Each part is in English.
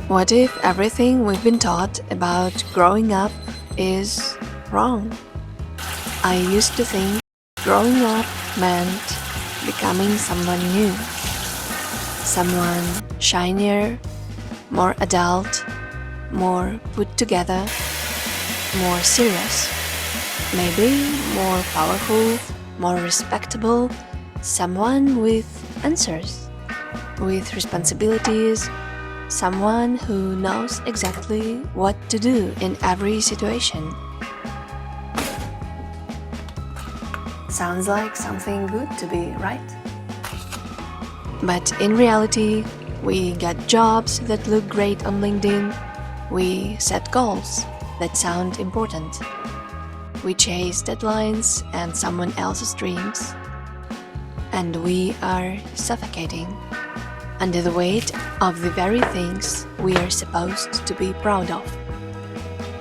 What if everything we've been taught about growing up is wrong? I used to think growing up meant becoming someone new, someone shinier, more adult, more put together, more serious, maybe more powerful, more respectable, someone with answers, with responsibilities, someone who knows exactly what to do in every situation. Sounds like something good to be, right? But in reality, we get jobs that look great on LinkedIn. We set goals that sound important. We chase deadlines and someone else's dreams. And we are suffocating under the weight of the very things we are supposed to be proud of.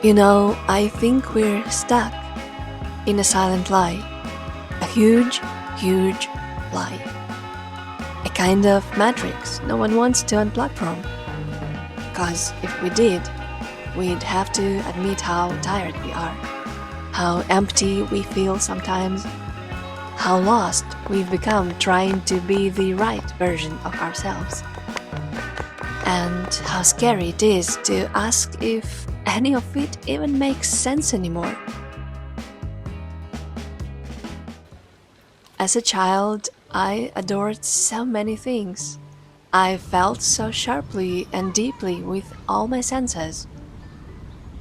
You know, I think we're stuck in a silent lie. A huge, huge lie. A kind of matrix no one wants to unplug from. Because if we did, we'd have to admit how tired we are, how empty we feel sometimes, how lost we've become trying to be the right version of ourselves, and how scary it is to ask if any of it even makes sense anymore. As a child, I adored so many things. I felt so sharply and deeply with all my senses.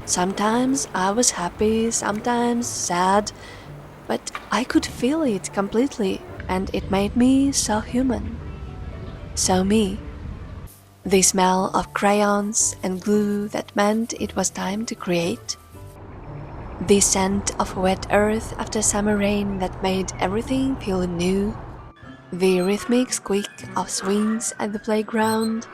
Sometimes I was happy, sometimes sad, but I could feel it completely, and it made me so human. So me. The smell of crayons and glue that meant it was time to create. The scent of wet earth after summer rain that made everything feel new. The rhythmic squeak of swings at the playground.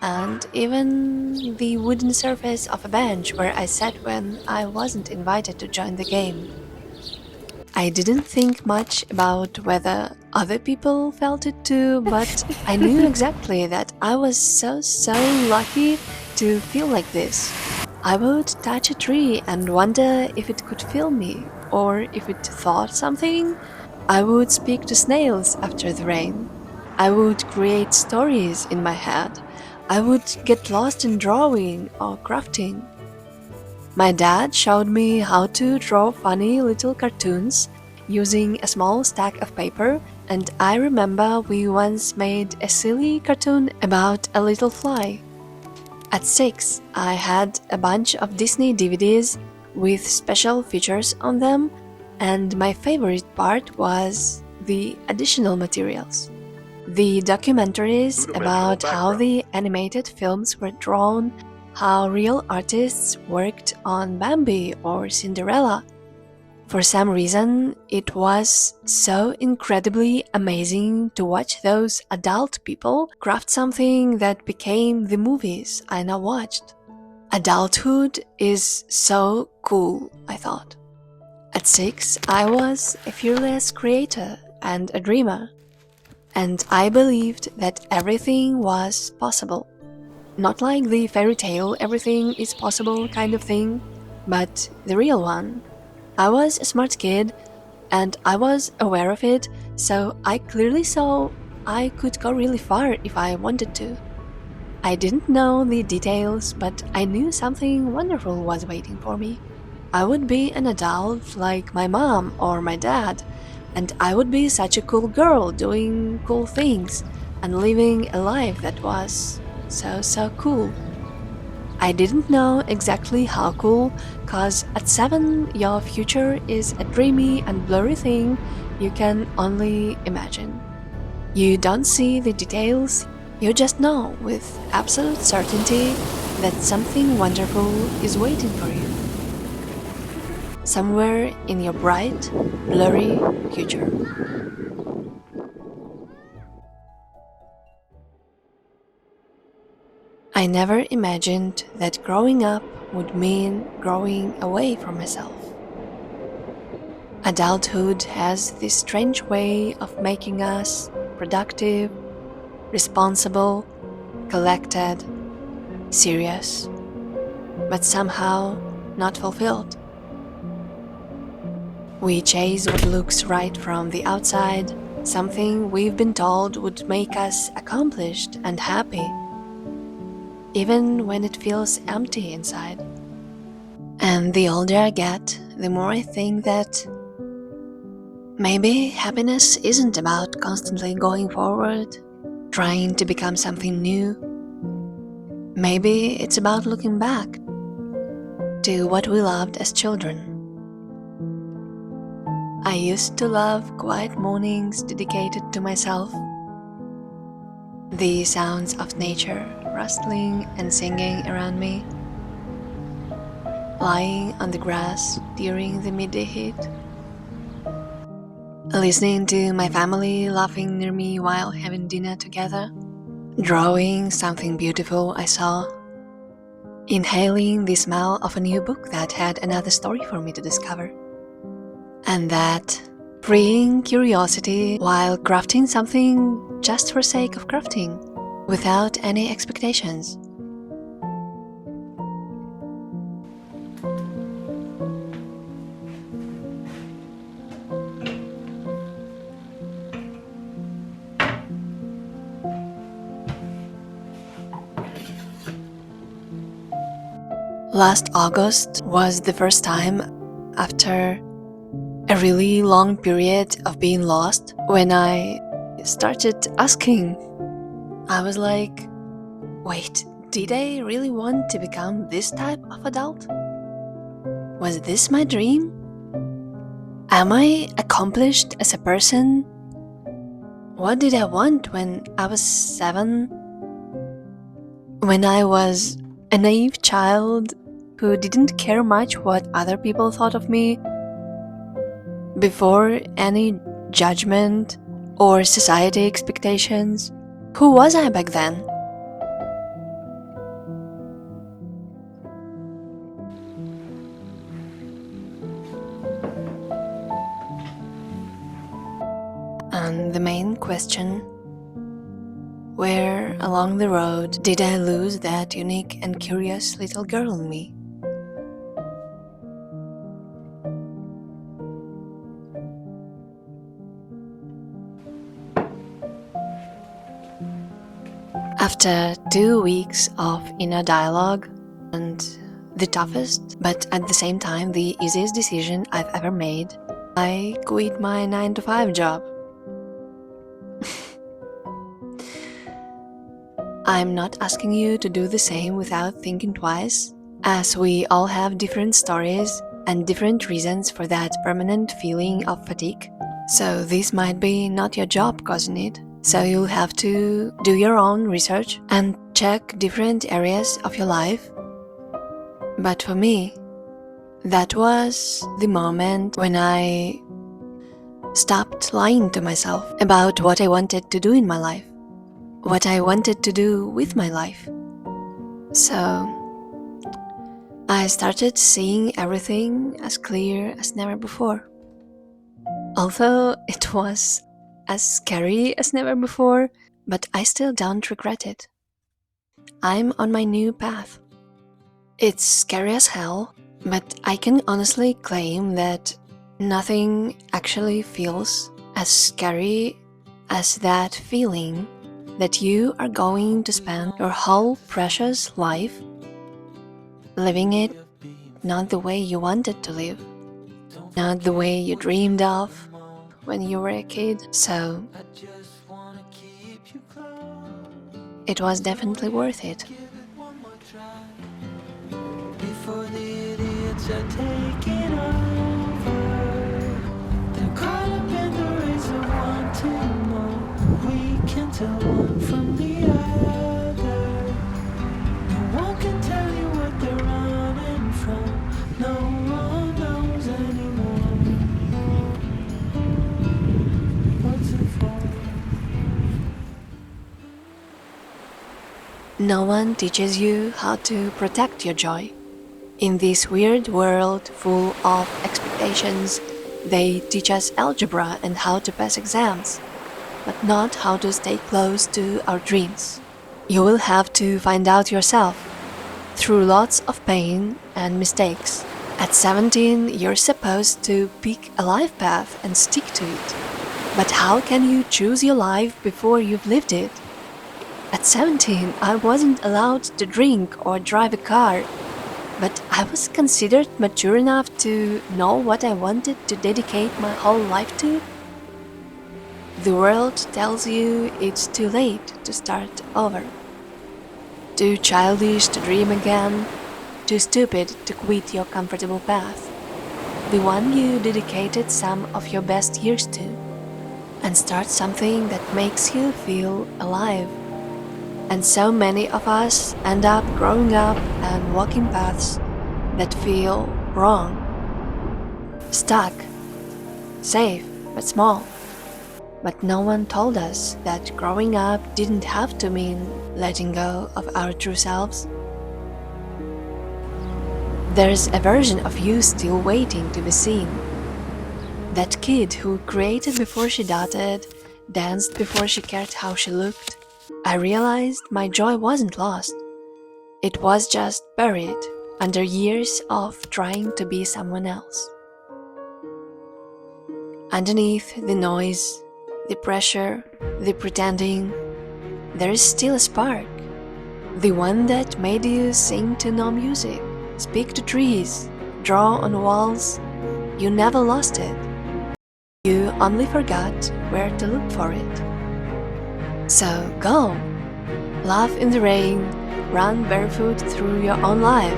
And even the wooden surface of a bench where I sat when I wasn't invited to join the game. I didn't think much about whether other people felt it too, but I knew exactly that I was so lucky to feel like this. I would touch a tree and wonder if it could feel me, or if it thought something. I would speak to snails after the rain. I would create stories in my head. I would get lost in drawing or crafting. My dad showed me how to draw funny little cartoons using a small stack of paper, and I remember we once made a silly cartoon about a little fly. At 6, I had a bunch of Disney DVDs with special features on them, and my favorite part was the additional materials. The documentaries about how the animated films were drawn, how real artists worked on Bambi or Cinderella. For some reason, it was so incredibly amazing to watch those adult people craft something that became the movies I now watched. Adulthood is so cool, I thought. At 6, I was a fearless creator and a dreamer. And I believed that everything was possible. Not like the fairy tale everything is possible kind of thing, but the real one. I was a smart kid, and I was aware of it, so I clearly saw I could go really far if I wanted to. I didn't know the details, but I knew something wonderful was waiting for me. I would be an adult like my mom or my dad, and I would be such a cool girl doing cool things and living a life that was so cool. I didn't know exactly how cool, cause at 7 your future is a dreamy and blurry thing you can only imagine. You don't see the details, you just know with absolute certainty that something wonderful is waiting for you. Somewhere in your bright, blurry future. I never imagined that growing up would mean growing away from myself. Adulthood has this strange way of making us productive, responsible, collected, serious, but somehow not fulfilled. We chase what looks right from the outside, something we've been told would make us accomplished and happy, even when it feels empty inside. And the older I get, the more I think that maybe happiness isn't about constantly going forward, trying to become something new. Maybe it's about looking back to what we loved as children. I used to love quiet mornings dedicated to myself. The sounds of nature rustling and singing around me, lying on the grass during the midday heat, listening to my family laughing near me while having dinner together, drawing something beautiful I saw, inhaling the smell of a new book that had another story for me to discover. And that freeing curiosity while crafting something just for sake of crafting, without any expectations. Last August was the first time after a really long period of being lost when I started asking. I was like, wait, did I really want to become this type of adult? Was this my dream? Am I accomplished as a person? What did I want when I was 7? When I was a naive child who didn't care much what other people thought of me, before any judgment or society expectations. Who was I back then? And the main question, where along the road did I lose that unique and curious little girl in me? After 2 weeks of inner dialogue and the toughest, but at the same time the easiest decision I've ever made, I quit my 9-to-5 job. I'm not asking you to do the same without thinking twice, as we all have different stories and different reasons for that permanent feeling of fatigue. So this might be not your job causing it. So you'll have to do your own research and check different areas of your life. But for me, that was the moment when I stopped lying to myself about what I wanted to do in my life, what I wanted to do with my life. So I started seeing everything as clear as never before. Although it was as scary as never before, but I still don't regret it. I'm on my new path. It's scary as hell, but I can honestly claim that nothing actually feels as scary as that feeling that you are going to spend your whole precious life living it not the way you wanted to live, not the way you dreamed of when you were a kid. So it was definitely worth it. Before the idiots are taking over, they're caught up in the race of want to know. We can tell one from the other. No one can tell you what they're running from. No one knows anymore. What's it for? No one teaches you how to protect your joy. In this weird world full of expectations, they teach us algebra and how to pass exams, but not how to stay close to our dreams. You will have to find out yourself through lots of pain and mistakes. At 17, you're supposed to pick a life path and stick to it. But how can you choose your life before you've lived it? At 17, I wasn't allowed to drink or drive a car, but I was considered mature enough to know what I wanted to dedicate my whole life to. The world tells you it's too late to start over. Too childish to dream again, too stupid to quit your comfortable path, the one you dedicated some of your best years to, and start something that makes you feel alive. And so many of us end up growing up and walking paths that feel wrong. Stuck, safe but small. But no one told us that growing up didn't have to mean letting go of our true selves. There's a version of you still waiting to be seen. That kid who created before she dotted, danced before she cared how she looked. I realized my joy wasn't lost. It was just buried under years of trying to be someone else. Underneath the noise, the pressure, the pretending, there is still a spark. The one that made you sing to no music, speak to trees, draw on walls. You never lost it. You only forgot where to look for it. So go, laugh in the rain, run barefoot through your own life.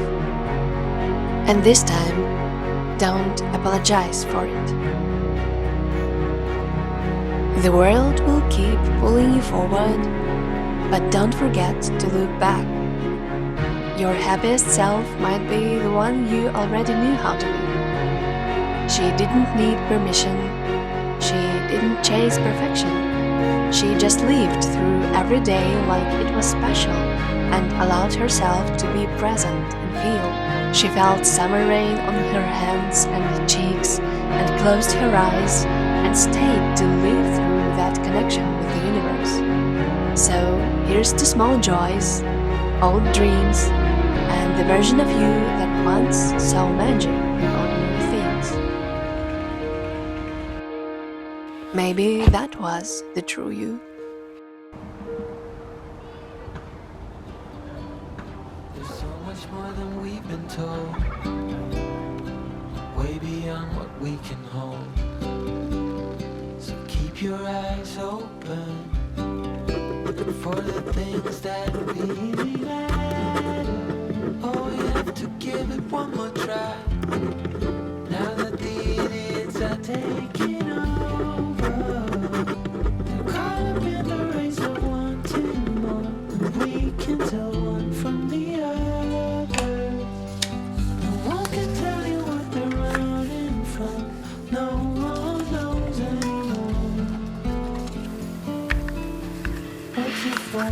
And this time, don't apologize for it. The world will keep pulling you forward, but don't forget to look back. Your happiest self might be the one you already knew how to be. She didn't need permission. She didn't chase perfection. She just lived through every day like it was special and allowed herself to be present and feel. She felt summer rain on her hands and cheeks and closed her eyes and stayed to live through that connection with the universe. So here's to small joys, old dreams, and the version of you that once saw magic in ordinary things. Maybe that was the true you. There's so much more than we've been told, way beyond what we can hold. So keep your eyes open for the things that really matter. Oh, you have to give it one more try. Now that the idiots are taking over, they're caught up in the race of wanting more. We can tell one from the other. No one can tell you what they're running from. No one knows anymore. What's it for?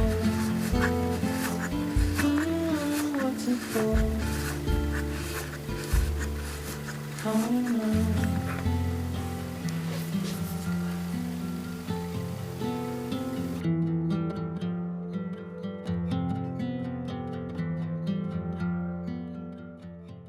What's it for? Oh no.